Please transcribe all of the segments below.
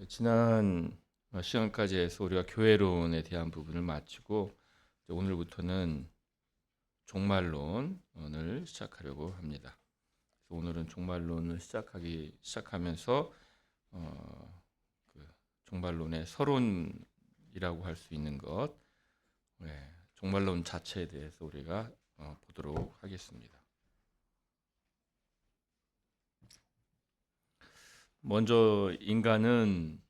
지난 시간까지 해서 우리가 교회론에 대한 부분을 마치고 이제 오늘부터는 종말론을 시작하려고 합니다. 그래서 오늘은 종말론을 시작하면서 그 종말론의 서론이라고 할 수 있는 것, 종말론 자체에 대해서 우리가 보도록 하겠습니다. 먼저 인간은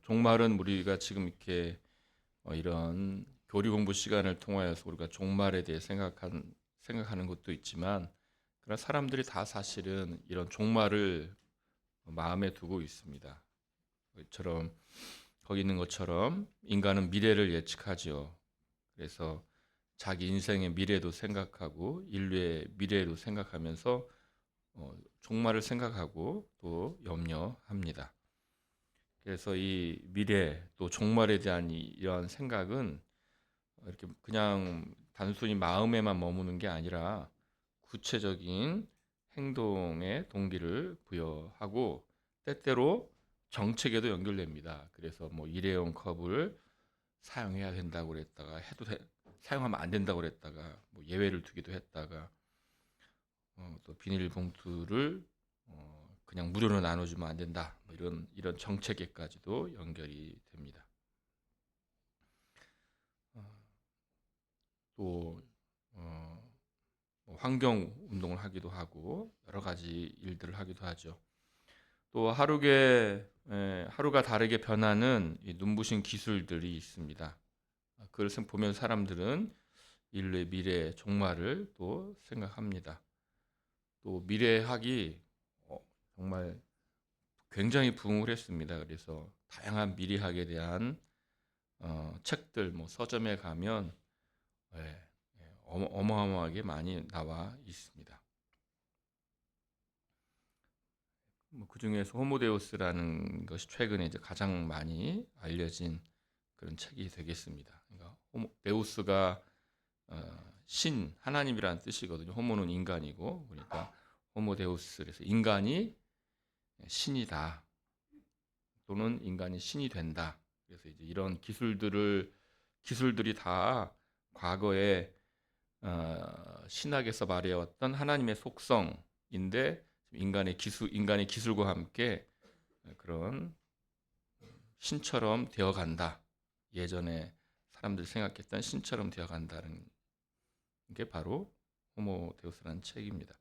종말은 우리가 지금 이렇게 이런 교리 공부 시간을 통하여서 우리가 종말에 대해 생각하는 것도 있지만, 그러나 사람들이 다 사실은 이런 종말을 마음에 두고 있습니다. 이처럼 거기 있는 것처럼 인간은 미래를 예측하지요. 그래서 자기 인생의 미래도 생각하고 인류의 미래도 생각하면서 종말을 생각하고 또 염려합니다. 그래서 이 미래 또 종말에 대한 이러한 생각은 이렇게 그냥 단순히 마음에만 머무는 게 아니라 구체적인 행동의 동기를 부여하고 때때로 정책에도 연결됩니다. 그래서 뭐 일회용 컵을 사용해야 된다고 그랬다가 사용하면 안 된다고 그랬다가 뭐 예외를 두기도 했다가 또 비닐봉투를 그냥 무료로 나눠주면 안 된다. 뭐 이런 정책에까지도 연결이 됩니다. 또 뭐 환경 운동을 하기도 하고 여러 가지 일들을 하기도 하죠. 또 하루가 다르게 변하는 이 눈부신 기술들이 있습니다. 그걸 보면 사람들은 인류의 미래 종말을 또 생각합니다. 또 미래학이 정말 굉장히 부흥을 했습니다. 그래서 다양한 미래학에 대한 책들, 뭐 서점에 가면 어마어마하게 많이 나와 있습니다. 그 중에서 호모데우스라는 것이 최근에 이제 가장 많이 알려진 그런 책이 되겠습니다. 그러니까 데우스가 신, 하나님이라는 뜻이거든요. 호모는 인간이고, 그러니까 호모데우스, 그래서 인간이 신이다. 또는 인간이 신이 된다. 그래서 이제 이런 기술들이 다 과거에 신학에서 말해왔던 하나님의 속성인데 인간의 기술과 함께 그런 신처럼 되어간다. 예전에 사람들이 생각했던 신처럼 되어간다는 게 바로 호모데우스라는 책입니다.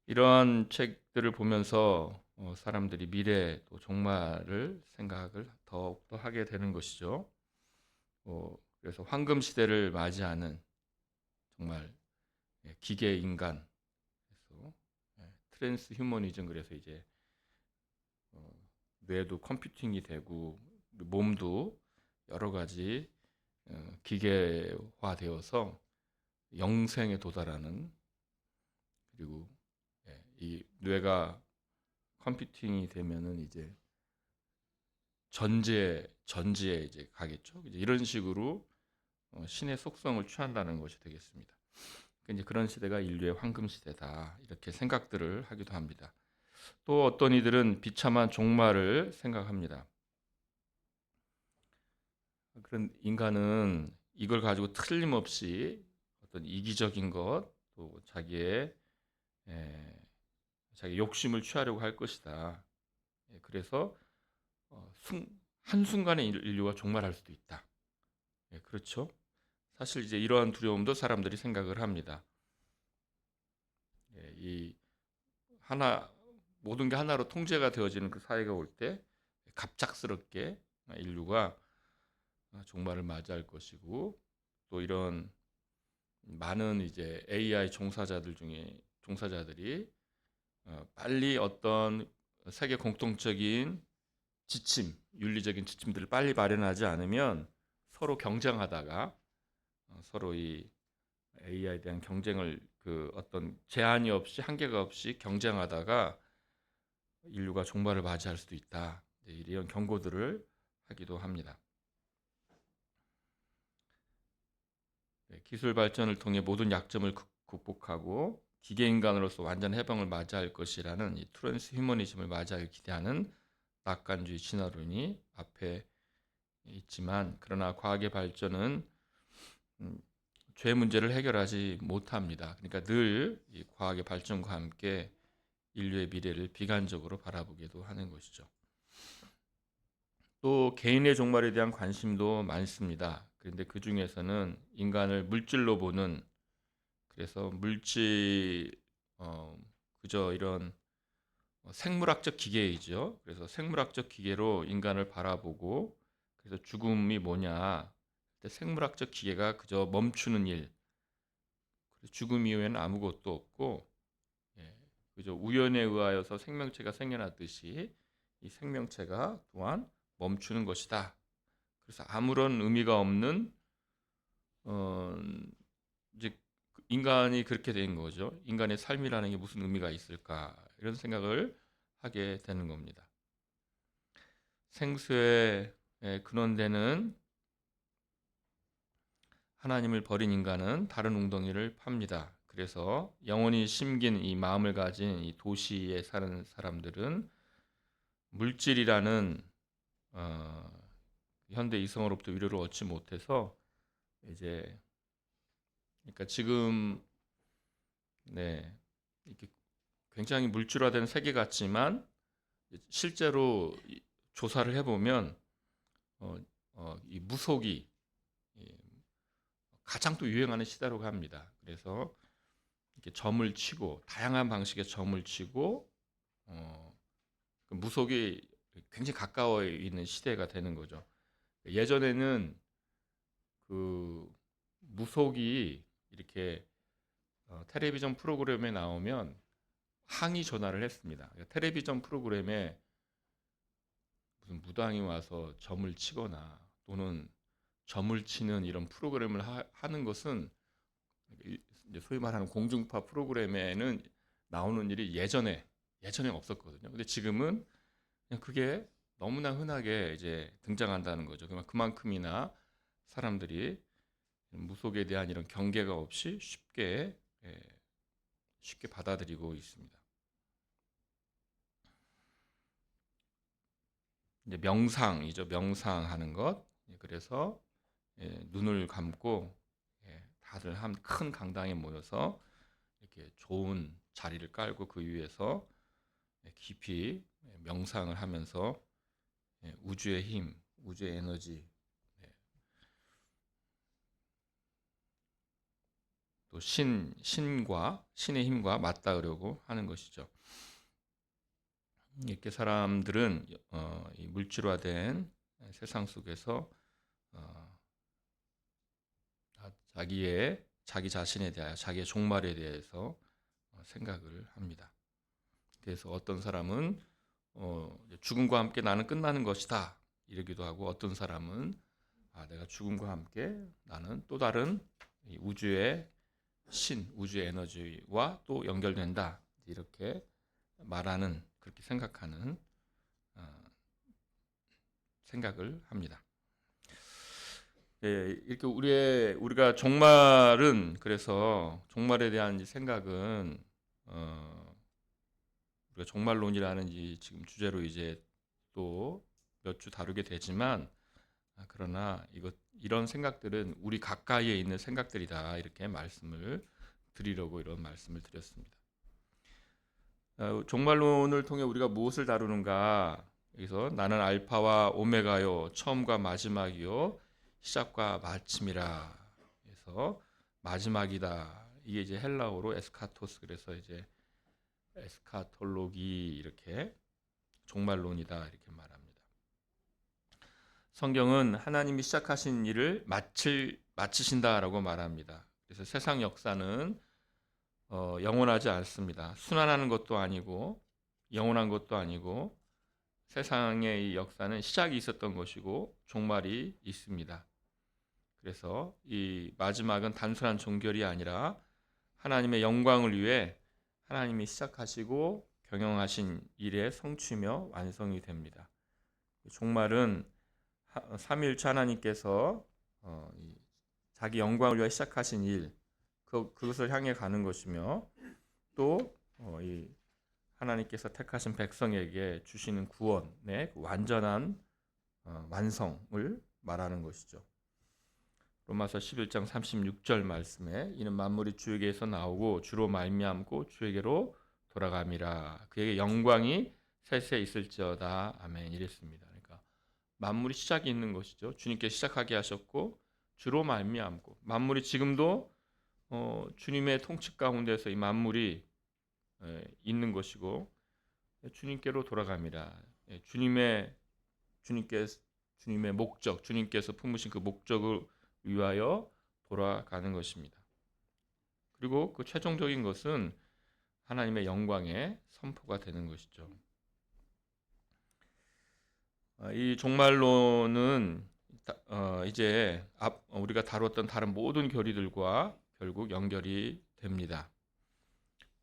이러한 책들을 보면서 사람들이 미래 또 종말을 생각을 더욱더 하게 되는 것이죠. 그래서 황금 시대를 맞이하는 정말 기계 인간, 그래서 트랜스 휴머니즘, 그래서 이제 뇌도 컴퓨팅이 되고 몸도 여러 가지 기계화되어서 영생에 도달하는, 그리고 이 뇌가 컴퓨팅이 되면은 이제 전지에 이제 가겠죠. 이제 이런 식으로 신의 속성을 취한다는 것이 되겠습니다. 이제 그런 시대가 인류의 황금 시대다, 이렇게 생각들을 하기도 합니다. 또 어떤 이들은 비참한 종말을 생각합니다. 그런 인간은 이걸 가지고 틀림없이 어떤 이기적인 것, 또 자기 욕심을 취하려고 할 것이다. 그래서 한순간에 인류가 종말할 수도 있다. 그렇죠? 사실 이제 이러한 두려움도 사람들이 생각을 합니다. 이 모든 게 하나로 통제가 되어지는 그 사회가 올 때 갑작스럽게 인류가 종말을 맞이할 것이고, 또 이런 많은 이제 AI 종사자들이 빨리 어떤 세계 공통적인 윤리적인 지침들을 빨리 마련하지 않으면 서로 경쟁하다가 서로 이 AI에 대한 경쟁을 어떤 제한이 없이 한계가 없이 경쟁하다가 인류가 종말을 맞이할 수도 있다. 이런 경고들을 하기도 합니다. 기술 발전을 통해 모든 약점을 극복하고 기계 인간으로서 완전 해방을 맞이할 것이라는 이 트랜스 휴머니즘을 맞이하길 기대하는 낙관주의, 진화론이 앞에 있지만 그러나 과학의 발전은 죄 문제를 해결하지 못합니다. 그러니까 늘 이 과학의 발전과 함께 인류의 미래를 비관적으로 바라보기도 하는 것이죠. 또 개인의 종말에 대한 관심도 많습니다. 그런데 그 중에서는 인간을 물질로 보는, 그래서 물질 그저 이런 생물학적 기계이죠. 그래서 생물학적 기계로 인간을 바라보고, 그래서 죽음이 뭐냐, 생물학적 기계가 그저 멈추는 일, 죽음 이후에는 아무것도 없고, 그저 우연에 의하여서 생명체가 생겨났듯이 이 생명체가 또한 멈추는 것이다. 그래서 아무런 의미가 없는 어, 이제 인간이 그렇게 된 거죠. 인간의 삶이라는 게 무슨 의미가 있을까? 이런 생각을 하게 되는 겁니다. 생수의 근원되는 하나님을 버린 인간은 다른 웅덩이를 팝니다. 그래서 영원히 심긴 이 마음을 가진 이 도시에 사는 사람들은 물질이라는 현대 이성으로부터 위로를 얻지 못해서 이제, 그러니까 지금 이렇게 굉장히 물질화된 세계 같지만 실제로 조사를 해보면 이 무속이 가장 또 유행하는 시대로 합니다. 그래서 이렇게 점을 치고 다양한 방식의 점을 치고 그 무속이 굉장히 가까워 있는 시대가 되는 거죠. 예전에는 그 무속이 이렇게 텔레비전 프로그램에 나오면 항의 전화를 했습니다. 텔레비전 프로그램에 무슨 무당이 와서 점을 치거나 또는 점을 치는 이런 프로그램을 하는 것은 이제 소위 말하는 공중파 프로그램에는 나오는 일이 예전에 없었거든요. 근데 지금은 그냥 그게 너무나 흔하게 이제 등장한다는 거죠. 그만큼이나 사람들이 무속에 대한 이런 경계가 없이 쉽게 받아들이고 있습니다. 이제 명상이죠. 명상하는 것. 그래서 눈을 감고 다들 한 큰 강당에 모여서 이렇게 좋은 자리를 깔고 그 위에서 깊이 명상을 하면서 우주의 힘, 우주의 에너지, 또 신의 힘과 맞닿으려고 하는 것이죠. 이렇게 사람들은 이 물질화된 세상 속에서 자기 자신에 대하여 자기의 종말에 대해서 생각을 합니다. 그래서 어떤 사람은 죽음과 함께 나는 끝나는 것이다 이러기도 하고, 어떤 사람은 내가 죽음과 함께 나는 또 다른 우주의 우주의 에너지와 또 연결된다 이렇게 말하는, 그렇게 생각하는 생각을 합니다. 이렇게 우리가 종말은, 그래서 종말에 대한 생각은 우리가 종말론이라는 지금 주제로 이제 또 몇 주 다루게 되지만, 그러나 이런 생각들은 우리 가까이에 있는 생각들이다 이렇게 말씀을 드리려고 이런 말씀을 드렸습니다. 종말론을 통해 우리가 무엇을 다루는가? 여기서 나는 알파와 오메가요, 처음과 마지막이요, 시작과 마침이라. 그래서 마지막이다. 이게 이제 헬라어로 에스카토스, 그래서 이제 에스카톨로기, 이렇게 종말론이다 이렇게 말합니다. 성경은 하나님이 시작하신 일을 마치신다라고 말합니다. 그래서 세상 역사는 영원하지 않습니다. 순환하는 것도 아니고 영원한 것도 아니고, 세상의 이 역사는 시작이 있었던 것이고 종말이 있습니다. 그래서 이 마지막은 단순한 종결이 아니라 하나님의 영광을 위해 하나님이 시작하시고 경영하신 일의 성취며 완성이 됩니다. 종말은 삼위일체 하나님께서 자기 영광을 위해 시작하신 일, 그것을 향해 가는 것이며, 또 이 하나님께서 택하신 백성에게 주시는 구원의 완전한 완성을 말하는 것이죠. 로마서 11장 36절 말씀에 이는 만물이 주에게서 나오고 주로 말미암고 주에게로 돌아감이라. 그에게 영광이 세세 있을지어다. 아멘. 이랬습니다. 그러니까 만물이 시작이 있는 것이죠. 주님께 시작하게 하셨고 주로 말미암고 만물이 지금도 주님의 통치 가운데서 이 만물이 있는 것이고 주님께로 돌아갑니다. 주님의 목적, 주님께서 품으신 그 목적을 위하여 돌아가는 것입니다. 그리고 그 최종적인 것은 하나님의 영광의 선포가 되는 것이죠. 이 종말론은 이제 우리가 다뤘던 다른 모든 교리들과 결국 연결이 됩니다.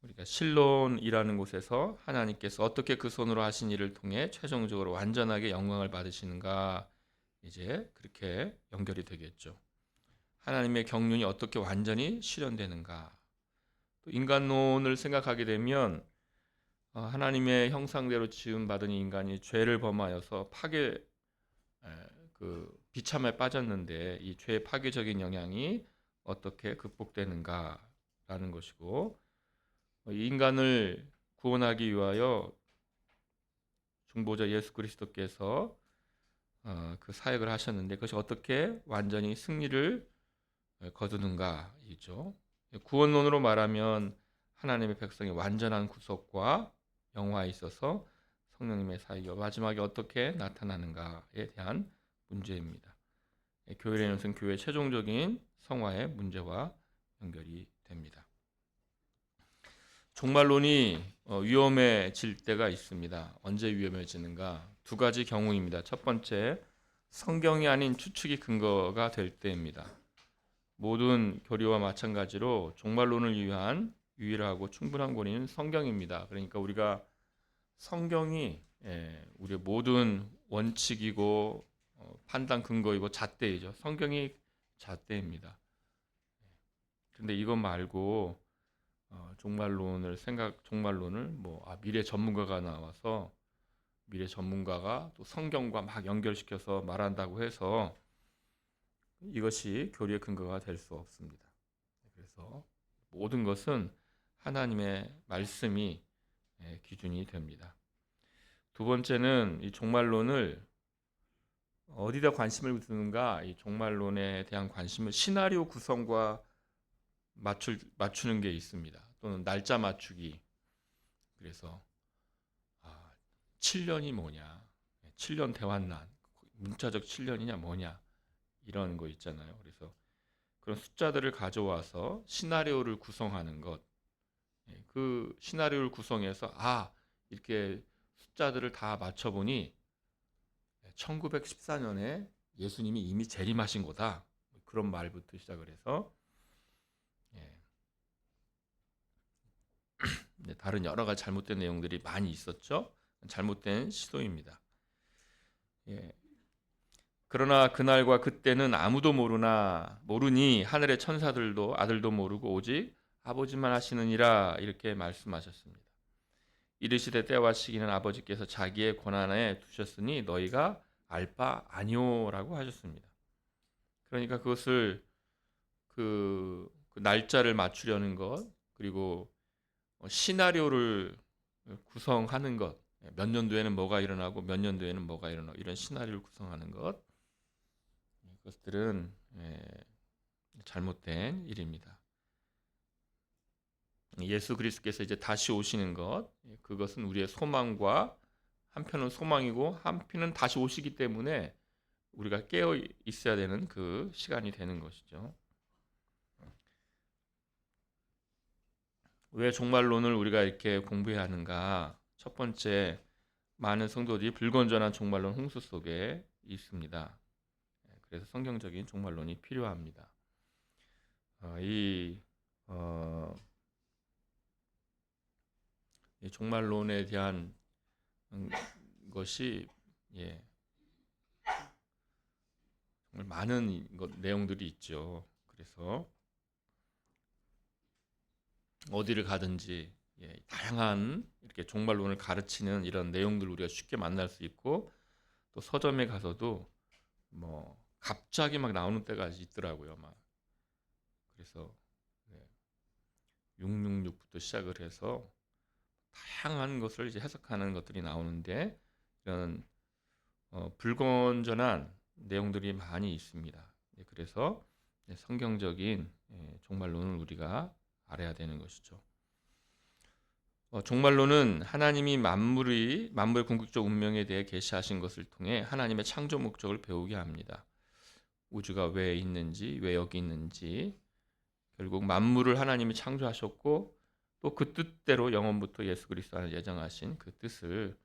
우리가 신론이라는 곳에서 하나님께서 어떻게 그 손으로 하신 일을 통해 최종적으로 완전하게 영광을 받으시는가, 이제 그렇게 연결이 되겠죠. 하나님의 경륜이 어떻게 완전히 실현되는가. 또 인간론을 생각하게 되면 하나님의 형상대로 지음받은 인간이 죄를 범하여서 비참에 빠졌는데 이 죄의 파괴적인 영향이 어떻게 극복되는가라는 것이고, 이 인간을 구원하기 위하여 중보자 예수 그리스도께서 그 사역을 하셨는데 그것이 어떻게 완전히 승리를 거두는가이죠. 구원론으로 말하면 하나님의 백성의 완전한 구속과 영화에 있어서 성령님의 사역이 마지막에 어떻게 나타나는가에 대한 문제입니다. 교회라는 것은 교회의 최종적인 성화의 문제와 연결이 됩니다. 종말론이 위험해질 때가 있습니다. 언제 위험해지는가? 두 가지 경우입니다. 첫 번째, 성경이 아닌 추측이 근거가 될 때입니다. 모든 교리와 마찬가지로 종말론을 위한 유일하고 충분한 권위는 성경입니다. 그러니까 우리가 성경이 우리의 모든 원칙이고 판단 근거이고 잣대이죠. 성경이 잣대입니다. 그런데 이것 말고 종말론을 미래 전문가가 나와서 미래 전문가가 또 성경과 막 연결시켜서 말한다고 해서 이것이 교리의 근거가 될 수 없습니다. 그래서 모든 것은 하나님의 말씀이 기준이 됩니다. 두 번째는 이 종말론을 어디다 관심을 두는가? 이 종말론에 대한 관심을 시나리오 구성과 맞추는 게 있습니다. 또는 날짜 맞추기. 그래서 7년이 뭐냐? 7년 대환란. 문자적 7년이냐 뭐냐? 이런 거 있잖아요. 그래서 그런 숫자들을 가져와서 시나리오를 구성하는 것. 그 시나리오를 구성해서 이렇게 숫자들을 다 맞춰보니 1914년에 예수님이 이미 재림하신 거다. 그런 말부터 시작을 해서 다른 여러 가지 잘못된 내용들이 많이 있었죠. 잘못된 시도입니다. 그러나 그날과 그때는 아무도 모르니 하늘의 천사들도 아들도 모르고 오직 아버지만 하시느니라, 이렇게 말씀하셨습니다. 이르시되 때와 시기는 아버지께서 자기의 권한에 두셨으니 너희가 알 바 아니오라고 하셨습니다. 그러니까 그것을 그 날짜를 맞추려는 것, 그리고 시나리오를 구성하는 것, 몇 년도에는 뭐가 일어나고 몇 년도에는 뭐가 일어나고 이런 시나리오를 구성하는 것, 그것들은 잘못된 일입니다. 예수 그리스도께서 이제 다시 오시는 것, 그것은 우리의 소망과 한편은 소망이고 한편은 다시 오시기 때문에 우리가 깨어 있어야 되는 그 시간이 되는 것이죠. 왜 종말론을 우리가 이렇게 공부해야 하는가? 첫 번째, 많은 성도들이 불건전한 종말론 홍수 속에 있습니다. 그래서 성경적인 종말론이 필요합니다. 이 종말론에 대한 것이 정말 많은 내용들이 있죠. 그래서 어디를 가든지 다양한 이렇게 종말론을 가르치는 이런 내용들 우리가 쉽게 만날 수 있고, 또 서점에 가서도 뭐 갑자기 막 나오는 때가 있더라고요. 막 그래서 666부터 시작을 해서 다양한 것을 이제 해석하는 것들이 나오는데, 이런 불건전한 내용들이 많이 있습니다. 그래서 성경적인 종말론을 우리가 알아야 되는 것이죠. 종말론은 하나님이 만물의 궁극적 운명에 대해 계시하신 것을 통해 하나님의 창조 목적을 배우게 합니다. 우주가 왜 있는지, 왜 여기 있는지, 결국 만물을 하나님이 창조하셨고 또 그 뜻대로 영원부터 예수 그리스도 안에 예정하신 그 뜻을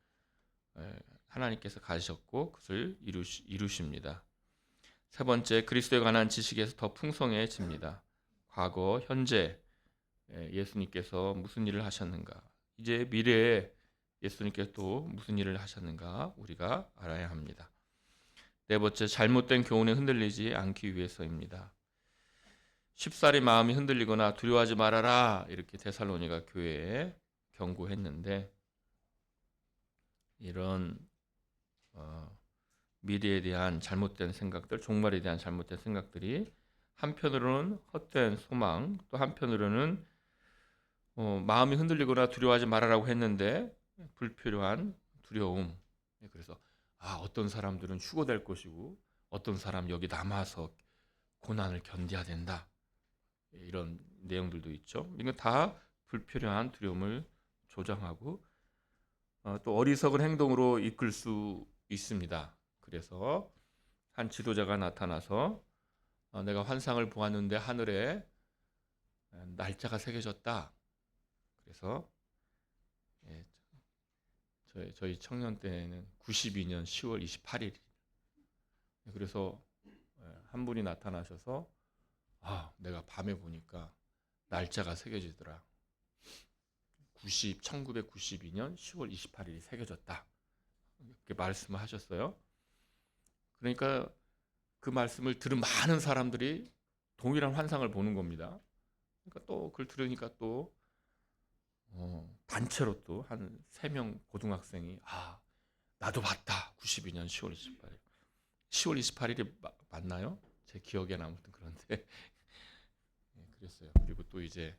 하나님께서 가지셨고 그것을 이루십니다. 세 번째, 그리스도에 관한 지식에서 더 풍성해집니다. 과거, 현재 예수님께서 무슨 일을 하셨는가, 이제 미래에 예수님께서 또 무슨 일을 하셨는가 우리가 알아야 합니다. 네 번째, 잘못된 교훈에 흔들리지 않기 위해서입니다. 쉽사리 마음이 흔들리거나 두려워하지 말아라, 이렇게 데살로니가 교회에 경고했는데, 이런 미래에 대한 잘못된 생각들, 종말에 대한 잘못된 생각들이 한편으로는 헛된 소망, 또 한편으로는 마음이 흔들리거나 두려워하지 말아라고 했는데 불필요한 두려움. 그래서 어떤 사람들은 휴거될 것이고 어떤 사람 여기 남아서 고난을 견뎌야 된다, 이런 내용들도 있죠. 이건 다 불필요한 두려움을 조장하고 또 어리석은 행동으로 이끌 수 있습니다. 그래서 한 지도자가 나타나서 내가 환상을 보았는데 하늘에 날짜가 새겨졌다. 그래서 저희 청년 때는 92년 10월 28일. 그래서 한 분이 나타나셔서 내가 밤에 보니까 날짜가 새겨지더라. 1992년 10월 28일이 새겨졌다, 이렇게 말씀을 하셨어요. 그러니까 그 말씀을 들은 많은 사람들이 동일한 환상을 보는 겁니다. 그러니까 또 그걸 들으니까 또 단체로 또 한 3명 고등학생이 나도 봤다. 92년 10월 28일. 10월 28일이 맞나요? 제 기억에는 아무튼 그런데 그랬어요. 그리고 또 이제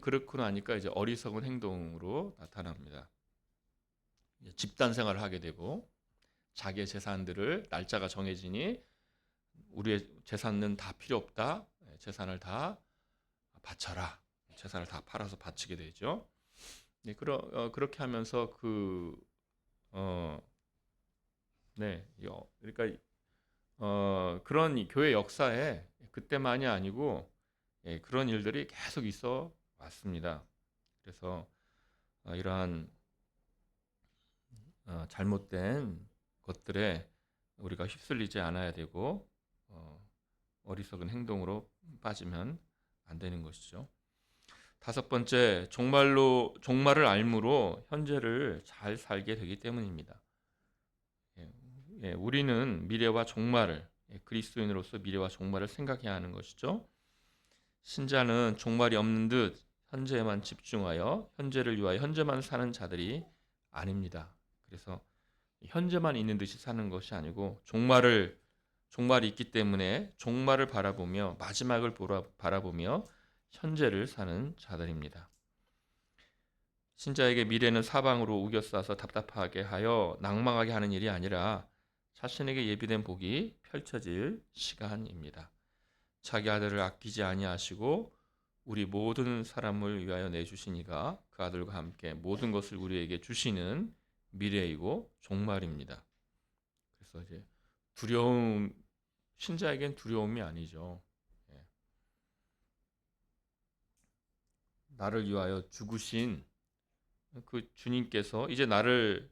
그렇고 나니까 이제 어리석은 행동으로 나타납니다. 집단 생활을 하게 되고 자기의 재산들을, 날짜가 정해지니 우리의 재산은 다 필요 없다, 재산을 다 바쳐라, 재산을 다 팔아서 바치게 되죠. 그렇게 하면서 그러니까 그런 교회 역사에 그때만이 아니고 그런 일들이 계속 있어 왔습니다. 그래서 이러한 잘못된 것들에 우리가 휩쓸리지 않아야 되고 어리석은 행동으로 빠지면 안 되는 것이죠. 다섯 번째, 종말을 알므로 현재를 잘 살게 되기 때문입니다. 우리는 미래와 종말을, 그리스도인으로서 미래와 종말을 생각해야 하는 것이죠. 신자는 종말이 없는 듯 현재에만 집중하여 현재를 위하여 현재만 사는 자들이 아닙니다. 그래서 현재만 있는 듯이 사는 것이 아니고 종말이 있기 때문에 종말을 바라보며 마지막을 바라보며 현재를 사는 자들입니다. 신자에게 미래는 사방으로 우겨싸서 답답하게 하여 낭망하게 하는 일이 아니라 자신에게 예비된 복이 펼쳐질 시간입니다. 자기 아들을 아끼지 아니하시고 우리 모든 사람을 위하여 내주신 이가 그 아들과 함께 모든 것을 우리에게 주시는 미래이고 종말입니다. 그래서 이제 신자에겐 두려움이 아니죠. 나를 위하여 죽으신 그 주님께서 이제 나를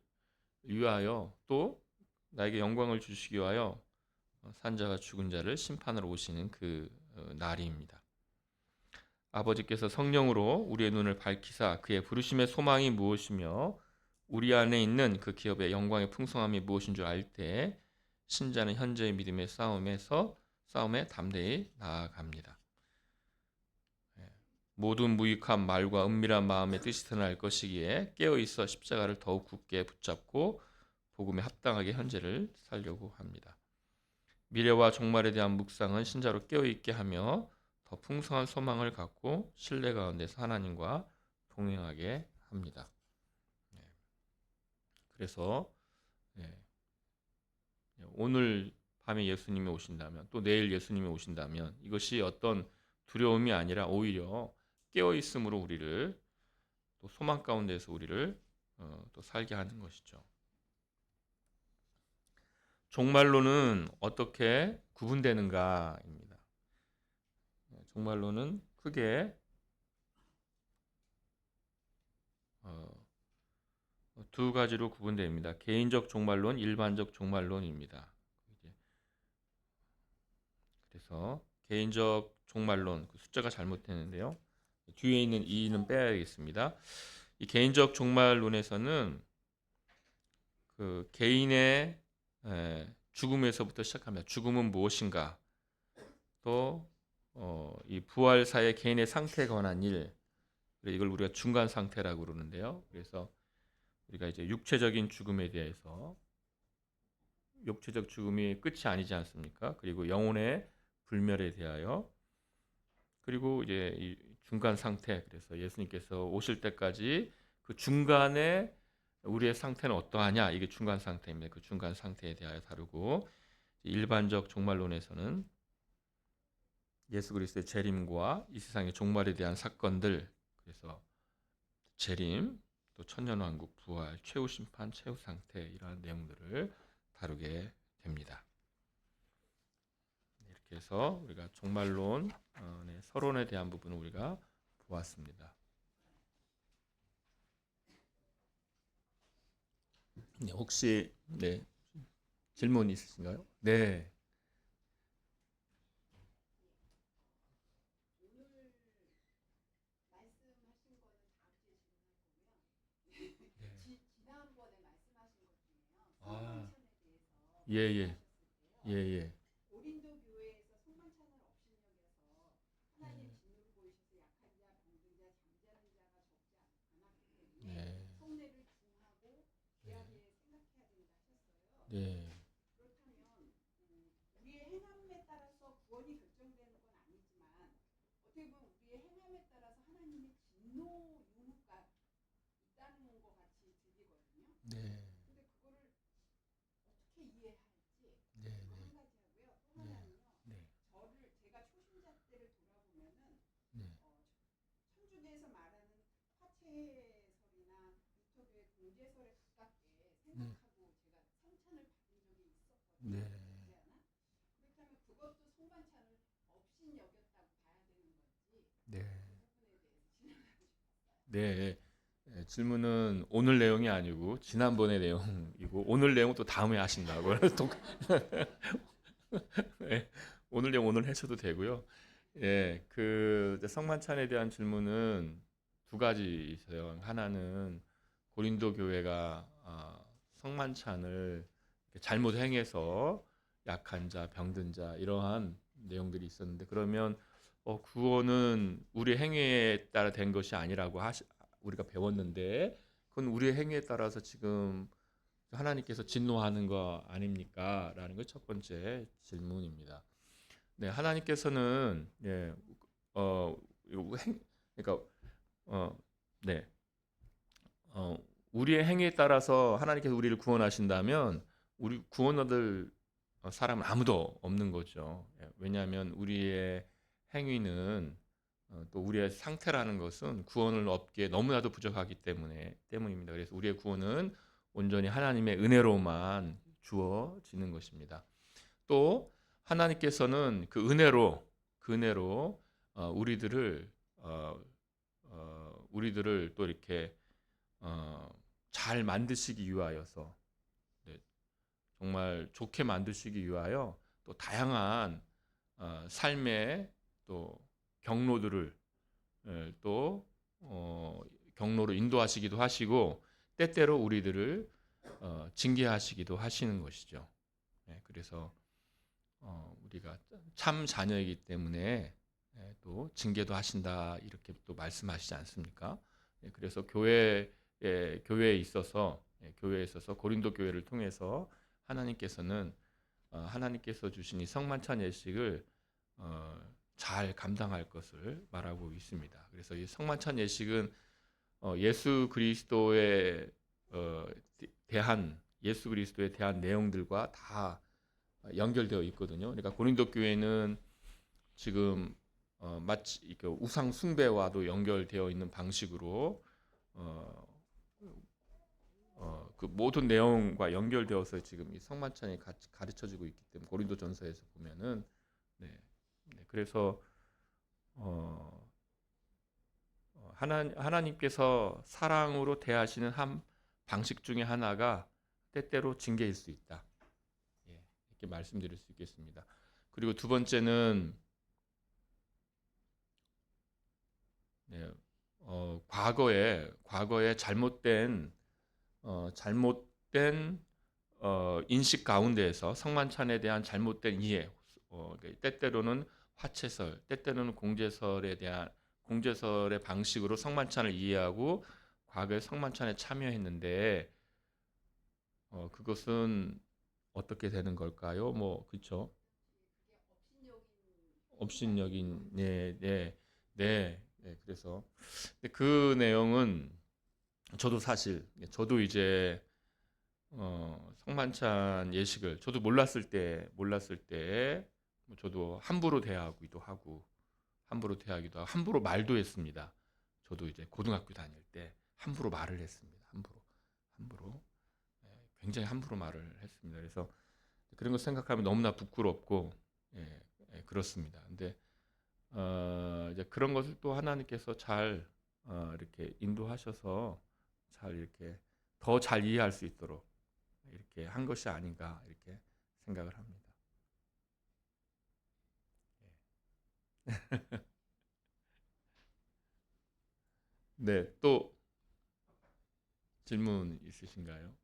위하여 또 나에게 영광을 주시기 위하여 산자가 죽은 자를 심판하러 오시는 그 날입니다. 아버지께서 성령으로 우리의 눈을 밝히사 그의 부르심의 소망이 무엇이며 우리 안에 있는 그 기업의 영광의 풍성함이 무엇인 줄 알 때 신자는 현재의 믿음의 싸움에 담대히 나아갑니다. 모든 무익한 말과 은밀한 마음의 뜻이 드러날 것이기에 깨어 있어 십자가를 더욱 굳게 붙잡고 복음에 합당하게 현재를 살려고 합니다. 미래와 종말에 대한 묵상은 신자로 깨어 있게 하며 더 풍성한 소망을 갖고 신뢰 가운데서 하나님과 동행하게 합니다. 그래서 오늘 밤에 예수님이 오신다면, 또 내일 예수님이 오신다면 이것이 어떤 두려움이 아니라 오히려 깨어 있음으로 우리를 또 소망 가운데서 우리를 또 살게 하는 것이죠. 종말론은 어떻게 구분되는가입니다. 종말론은 크게 두 가지로 구분됩니다. 개인적 종말론, 일반적 종말론입니다. 그래서 개인적 종말론, 그 숫자가 잘못됐는데요. 뒤에 있는 2는 빼야겠습니다. 이 개인적 종말론에서는 그 개인의 죽음에서부터 시작합니다. 죽음은 무엇인가? 또 이 부활사의 개인의 상태에 관한 일, 이걸 우리가 중간 상태라고 그러는데요. 그래서 우리가 이제 육체적인 죽음에 대해서, 육체적 죽음이 끝이 아니지 않습니까? 그리고 영혼의 불멸에 대하여, 그리고 이제 이 중간 상태, 그래서 예수님께서 오실 때까지 그 중간에 우리의 상태는 어떠하냐, 이게 중간 상태입니다. 그 중간 상태에 대하여 다루고, 일반적 종말론에서는 예수 그리스도의 재림과 이 세상의 종말에 대한 사건들, 그래서 재림, 또 천년왕국, 부활, 최후 심판, 최후 상태, 이러한 내용들을 다루게 됩니다. 이렇게 해서 우리가 종말론, 서론에 대한 부분을 우리가 보았습니다. 혹시 질문 있으신가요? 네. 아, 예, 예, 예, 예. 고린도 교회에서 성만찬을 없인 여겨서 하나님 진노를 보이셔서 약한 자, 병든 자, 잠자는 자가 적지 않았기 때문에 성례를 중하고 귀하게 생각해야 된다 하셨어요. 네. 그렇다면 우리의 행함에 따라서 구원이 결정되는 건 아니지만 어떻게 보면 우리의 행함에 따라서 하나님의 진노 유무가 있다는 것 같이 들리거든요. 네. 근데 그거를 어떻게 이해해야 할지 네, 그거 네. 한 가지 하고요. 또 하나는요. 네. 제가 초신자 때를 돌아보면은 네. 천주교에서 말하는 화채설이나 유토교의 공제설에 가깝게 네. 생각하고 제가 성찬을 받은 적이 있었거든요. 네. 그렇지 않아? 그렇다면 그것도 성만찬을 없인 여겼다고 봐야 되는 건지 네. 그 부분에 대해서 질문하고 싶었어요. 네. 질문은 오늘 내용이 아니고 지난번의 내용이고, 오늘 내용 또 다음에 하신다고. 또 네, 오늘 내용 오늘 하셔도 되고요. 그 성만찬에 대한 질문은 두 가지 있어요. 하나는 고린도 교회가 성만찬을 잘못 행해서 약한 자, 병든 자, 이러한 내용들이 있었는데, 그러면 구원은 우리 행위에 따라 된 것이 아니라고 우리가 배웠는데, 그건 우리의 행위에 따라서 지금 하나님께서 진노하는 거 아닙니까? 라는 게 첫 번째 질문입니다. 네, 하나님께서는 그러니까 어, 네, 우리의 행위에 따라서 하나님께서 우리를 구원하신다면 우리 구원 얻을 사람은 아무도 없는 거죠. 왜냐하면 우리의 행위는 또 우리의 상태라는 것은 구원을 얻기에 너무나도 부족하기 때문입니다. 그래서 우리의 구원은 온전히 하나님의 은혜로만 주어지는 것입니다. 또 하나님께서는 그 은혜로 우리들을 또 이렇게 잘 만드시기 위하여서, 정말 좋게 만드시기 위하여 또 다양한 삶의 또 경로들을 또 경로로 인도하시기도 하시고, 때때로 우리들을 징계하시기도 하시는 것이죠. 그래서 우리가 참 자녀이기 때문에 또 징계도 하신다 이렇게 또 말씀하시지 않습니까? 그래서 교회에 있어서 고린도 교회를 통해서 하나님께서 주신 이 성만찬 예식을 잘 감당할 것을 말하고 있습니다. 그래서 이 성만찬 예식은 예수 그리스도에 대한 내용들과 다 연결되어 있거든요. 그러니까 고린도 교회는 지금 마치 우상 숭배와도 연결되어 있는 방식으로 그 모든 내용과 연결되어서 지금 이 성만찬이 같이 가르쳐지고 있기 때문에 고린도전서에서 보면은 그래서 하나님께서 사랑으로 대하시는 한 방식 중에 하나가 때때로 징계일 수 있다. 이렇게 말씀드릴 수 있겠습니다. 그리고 두 번째는 과거에 잘못된 인식 가운데에서 성만찬에 대한 잘못된 이해, 때때로는 화채설, 때때로는 공제설의 방식으로 성만찬을 이해하고 과거에 성만찬에 참여했는데 그것은 어떻게 되는 걸까요? 그렇죠? 업신여긴 그래서 그 내용은 저도 이제 성만찬 예식을 저도 몰랐을 때 저도 함부로 대하기도 하고 함부로 말도 했습니다. 저도 이제 고등학교 다닐 때 함부로 말을 했습니다. 함부로 굉장히 함부로 말을 했습니다. 그래서 그런 거 생각하면 너무나 부끄럽고 그렇습니다. 근데 이제 그런 것을 또 하나님께서 잘 이렇게 인도하셔서 잘 이렇게 더 잘 이해할 수 있도록 이렇게 한 것이 아닌가 이렇게 생각을 합니다. 네, 또 질문 있으신가요?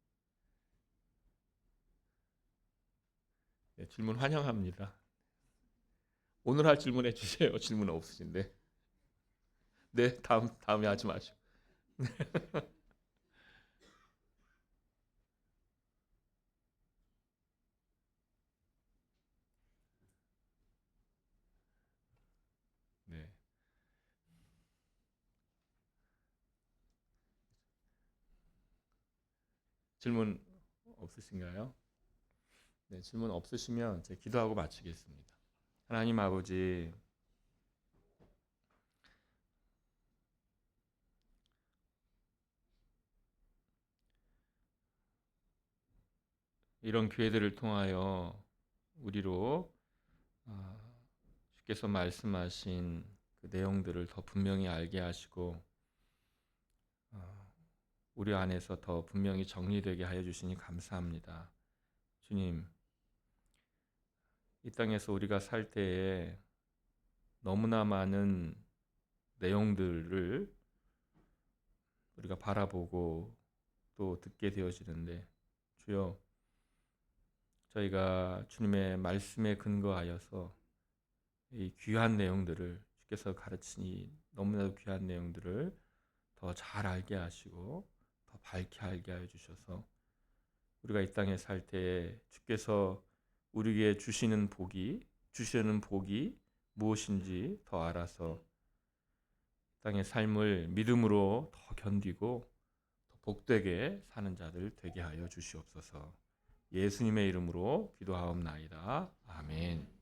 네, 질문 환영합니다. 오늘 할 질문 해주세요. 질문 없으신데. 네, 다음에 하지 마시고. 네, 질문 없으신가요? 네, 질문 없으시면 제가 기도하고 마치겠습니다. 하나님 아버지, 이런 기회들을 통하여 우리로 주께서 말씀하신 그 내용들을 더 분명히 알게 하시고 우리 안에서 더 분명히 정리되게 하여 주시니 감사합니다. 주님, 이 땅에서 우리가 살 때에 너무나 많은 내용들을 우리가 바라보고 또 듣게 되어지는데 주여, 저희가 주님의 말씀에 근거하여서 이 귀한 내용들을 주께서 가르치니 너무나도 귀한 내용들을 더 잘 알게 하시고 더 밝게 알게 하여 주셔서 우리가 이 땅에 살 때에 주께서 우리에게 주시는 복이 무엇인지 더 알아서 땅의 삶을 믿음으로 더 견디고 더 복되게 사는 자들 되게 하여 주시옵소서. 예수님의 이름으로 기도하옵나이다. 아멘.